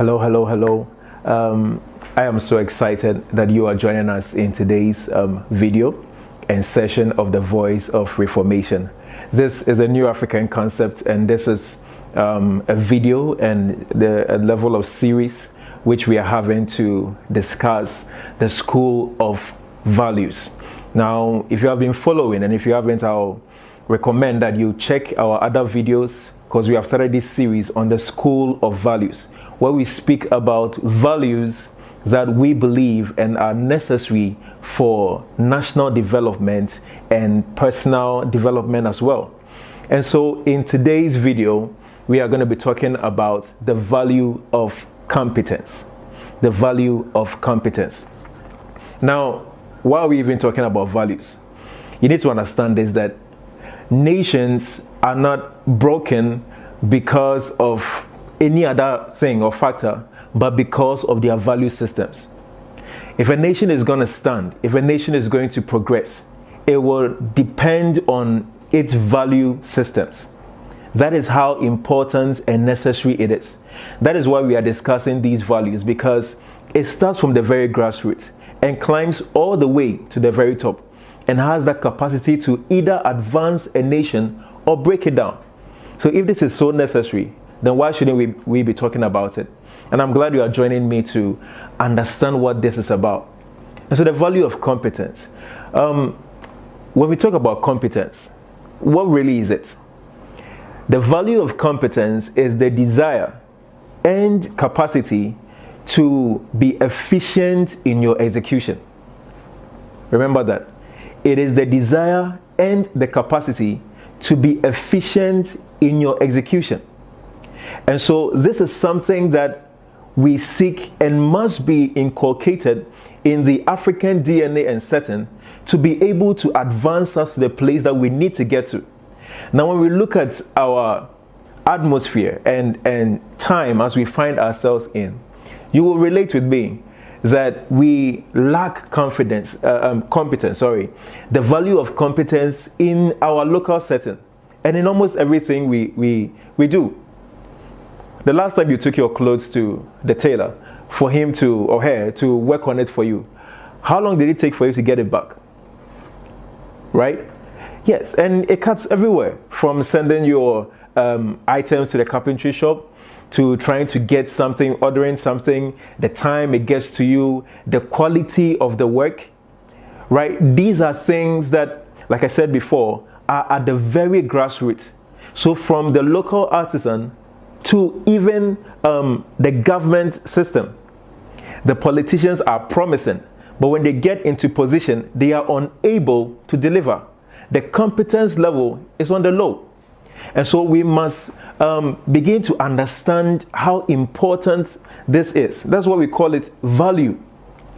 Hello, hello, hello. I am so excited that you are joining us in today's video and session of the Voice of Reformation. This is a new African concept, and this is a video and a level of series which we are having to discuss the school of values. Now, if you have been following, and if you haven't, I'll recommend that you check our other videos, because we have started this series on the school of values, where we speak about values that we believe and are necessary for national development and personal development as well. And so in today's video, we are going to be talking about the value of competence. The value of competence. Now, why are we even talking about values? You need to understand this, that nations are not broken because of any other thing or factor, but because of their value systems. If a nation is going to stand, if a nation is going to progress, it will depend on its value systems. That is how important and necessary it is. That is why we are discussing these values, because it starts from the very grassroots and climbs all the way to the very top, and has that capacity to either advance a nation or break it down. So if this is so necessary, then why shouldn't we be talking about it? And I'm glad you are joining me to understand what this is about. And so the value of competence. When we talk about competence, what really is it? The value of competence is the desire and capacity to be efficient in your execution. Remember that. It is the desire and the capacity to be efficient in your execution. And so this is something that we seek and must be inculcated in the African DNA and setting to be able to advance us to the place that we need to get to. Now, when we look at our atmosphere and time as we find ourselves in, you will relate with me that we lack competence, the value of competence in our local setting and in almost everything we do. The last time you took your clothes to the tailor for him to or her to work on it for you, how long did it take for you to get it back? Right? Yes, and it cuts everywhere, from sending your items to the carpentry shop, to trying to get something, ordering something, the time it gets to you, the quality of the work, right? These are things that, like I said before, are at the very grassroots. So from the local artisan to even the government system, the politicians are promising, but when they get into position, they are unable to deliver. The competence level is on the low. And so we must begin to understand how important this is. That's why we call it value,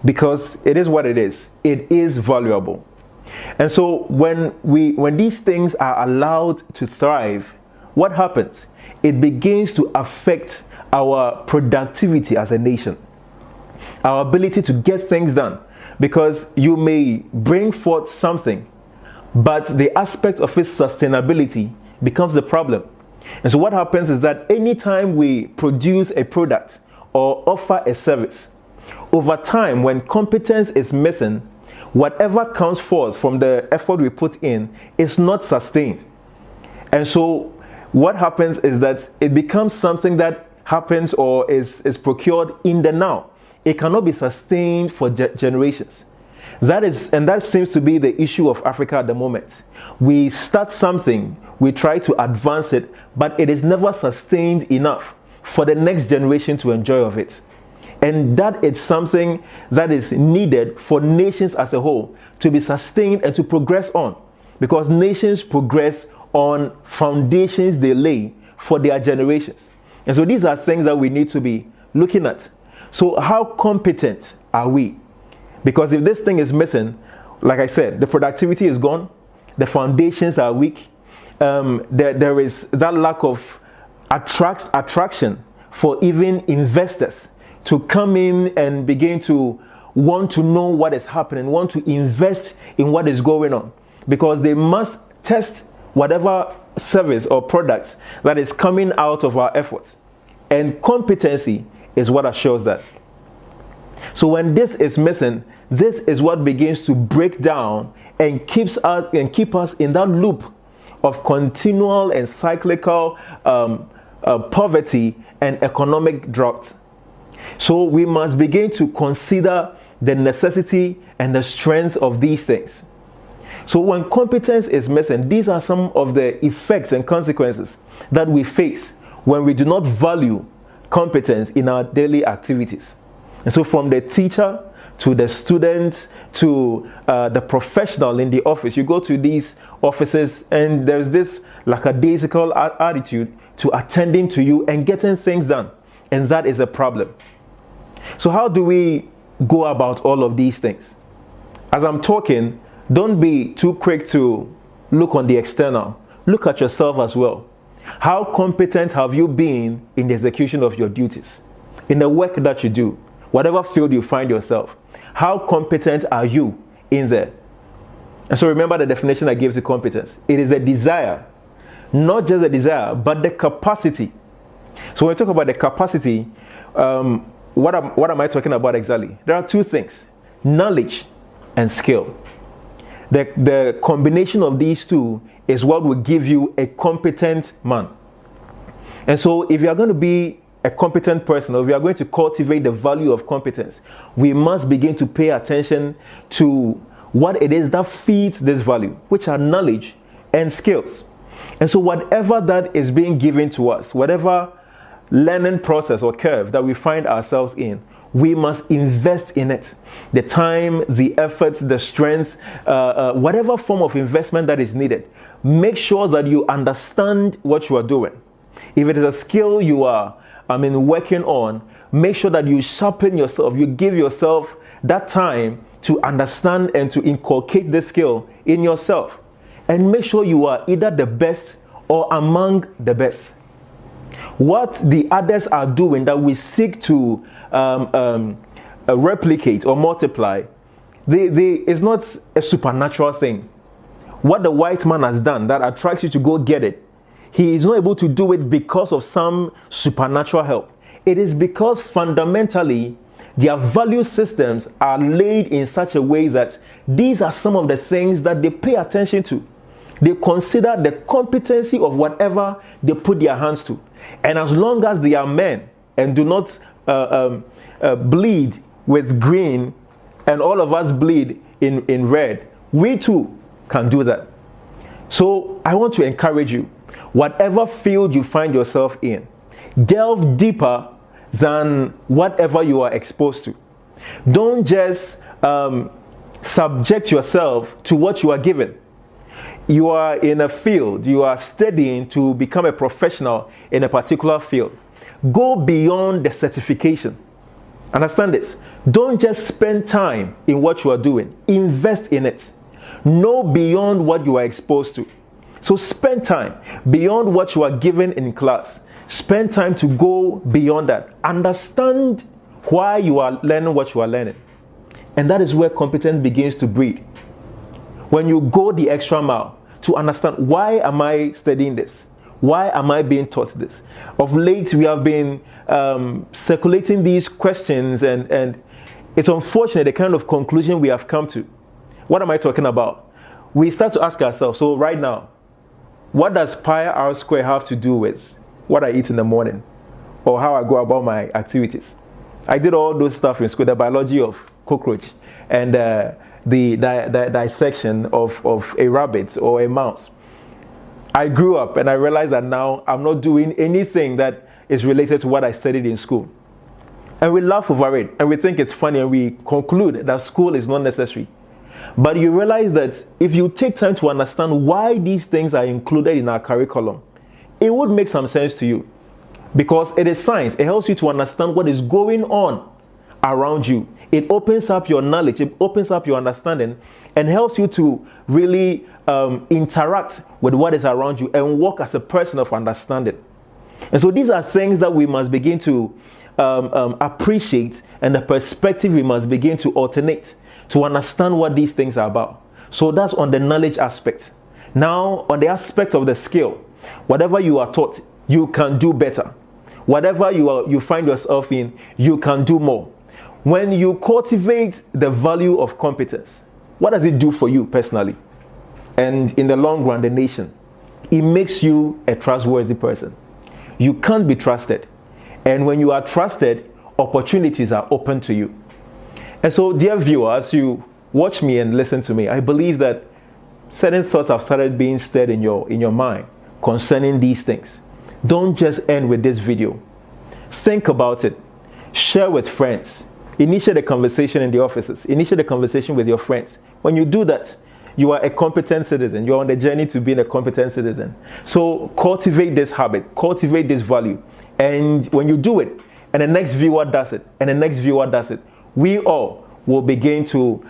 because it is what it is. It is valuable. And so when these things are allowed to thrive, what happens? It begins to affect our productivity as a nation, our ability to get things done, because you may bring forth something, but the aspect of its sustainability becomes the problem. And so what happens is that anytime we produce a product or offer a service, over time, when competence is missing, whatever comes forth from the effort we put in is not sustained. And so what happens is that it becomes something that happens or is procured in the now. It cannot be sustained for generations. That seems to be the issue of Africa at the moment. We start something, we try to advance it, but it is never sustained enough for the next generation to enjoy of it. And that is something that is needed for nations as a whole to be sustained and to progress on, because nations progress on foundations they lay for their generations. And so these are things that we need to be looking at. So how competent are we? Because if this thing is missing, like I said, the productivity is gone, the foundations are weak, there is that lack of attraction for even investors to come in and begin to want to know what is happening, want to invest in what is going on, because they must test whatever service or product that is coming out of our efforts. And competency is what assures that. So when this is missing, this is what begins to break down and keep us in that loop of continual and cyclical poverty and economic drought. So we must begin to consider the necessity and the strength of these things. So when competence is missing, these are some of the effects and consequences that we face when we do not value competence in our daily activities. And so from the teacher to the student to the professional in the office, you go to these offices and there's this lackadaisical attitude to attending to you and getting things done. And that is a problem. So how do we go about all of these things? As I'm talking, don't be too quick to look on the external. Look at yourself as well. How competent have you been in the execution of your duties? In the work that you do, whatever field you find yourself, how competent are you in there? And so remember the definition I gave to competence. It is a desire, not just a desire, but the capacity. So when we talk about the capacity, what am I talking about exactly? There are two things: knowledge and skill. The combination of these two is what will give you a competent man. And so if you are going to be a competent person, or if we are going to cultivate the value of competence, we must begin to pay attention to what it is that feeds this value, which are knowledge and skills. And so whatever that is being given to us, whatever learning process or curve that we find ourselves in, we must invest in it. The time, the effort, the strength, whatever form of investment that is needed. Make sure that you understand what you are doing. If it is a skill you are working on, make sure that you sharpen yourself. You give yourself that time to understand and to inculcate this skill in yourself. And make sure you are either the best or among the best. What the others are doing that we seek to replicate or multiply, it's not a supernatural thing. What the white man has done that attracts you to go get it, he is not able to do it because of some supernatural help. It is because fundamentally their value systems are laid in such a way that these are some of the things that they pay attention to. They consider the competency of whatever they put their hands to. And as long as they are men and do not bleed with green, and all of us bleed in red, we too can do that. So I want to encourage you, whatever field you find yourself in, delve deeper than whatever you are exposed to. Don't just subject yourself to what you are given. You are in a field, you are studying to become a professional in a particular field. Go beyond the certification. Understand this. Don't just spend time in what you are doing. Invest in it. Know beyond what you are exposed to. So spend time beyond what you are given in class. Spend time to go beyond that. Understand why you are learning what you are learning. And that is where competence begins to breed. When you go the extra mile to understand, why am I studying this? Why am I being taught this? Of late, we have been circulating these questions, and it's unfortunate the kind of conclusion we have come to. What am I talking about? We start to ask ourselves, so right now, what does pi r squared have to do with what I eat in the morning or how I go about my activities? I did all those stuff in school, the biology of cockroach and the dissection of a rabbit or a mouse. I grew up and I realized that now I'm not doing anything that is related to what I studied in school. And we laugh over it and we think it's funny and we conclude that school is not necessary. But you realize that if you take time to understand why these things are included in our curriculum, it would make some sense to you. Because it is science. It helps you to understand what is going on around you. It opens up your knowledge, it opens up your understanding, and helps you to really interact with what is around you and walk as a person of understanding. And so these are things that we must begin to appreciate, and the perspective we must begin to alternate to understand what these things are about. So that's on the knowledge aspect. Now, on the aspect of the skill, whatever you are taught, you can do better. Whatever you find yourself in, you can do more. When you cultivate the value of competence, what does it do for you personally? And in the long run, the nation? It makes you a trustworthy person. You can't be trusted. And when you are trusted, opportunities are open to you. And so, dear viewer, as you watch me and listen to me, I believe that certain thoughts have started being stirred in your mind concerning these things. Don't just end with this video. Think about it. Share with friends. Initiate a conversation in the offices. Initiate a conversation with your friends. When you do that, you are a competent citizen. You are on the journey to being a competent citizen. So cultivate this habit. Cultivate this value. And when you do it, and the next viewer does it, and the next viewer does it, we all will begin to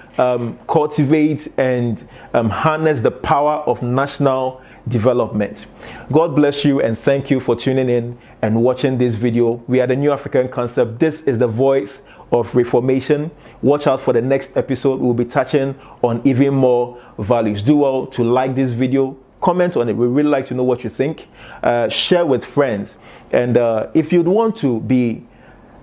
cultivate and harness the power of national development. God bless you, and thank you for tuning in and watching this video. We are the New African Concept. This is the voice of reformation. Watch out for the next episode. We'll be touching on even more values. Do well to like this video, comment on it. We really like to know what you think. Share with friends. And if you'd want to be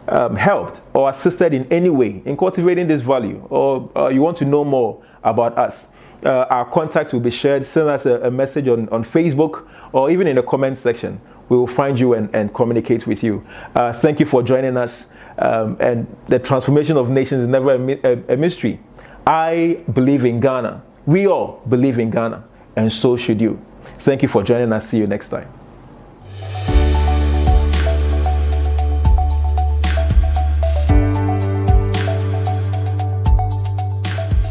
helped or assisted in any way in cultivating this value, or you want to know more about us, our contacts will be shared. Send us a message on Facebook or even in the comment section. We will find you and communicate with you. Thank you for joining us. And the transformation of nations is never a mystery. I believe in Ghana. We all believe in Ghana, and so should you. Thank you for joining us. See you next time.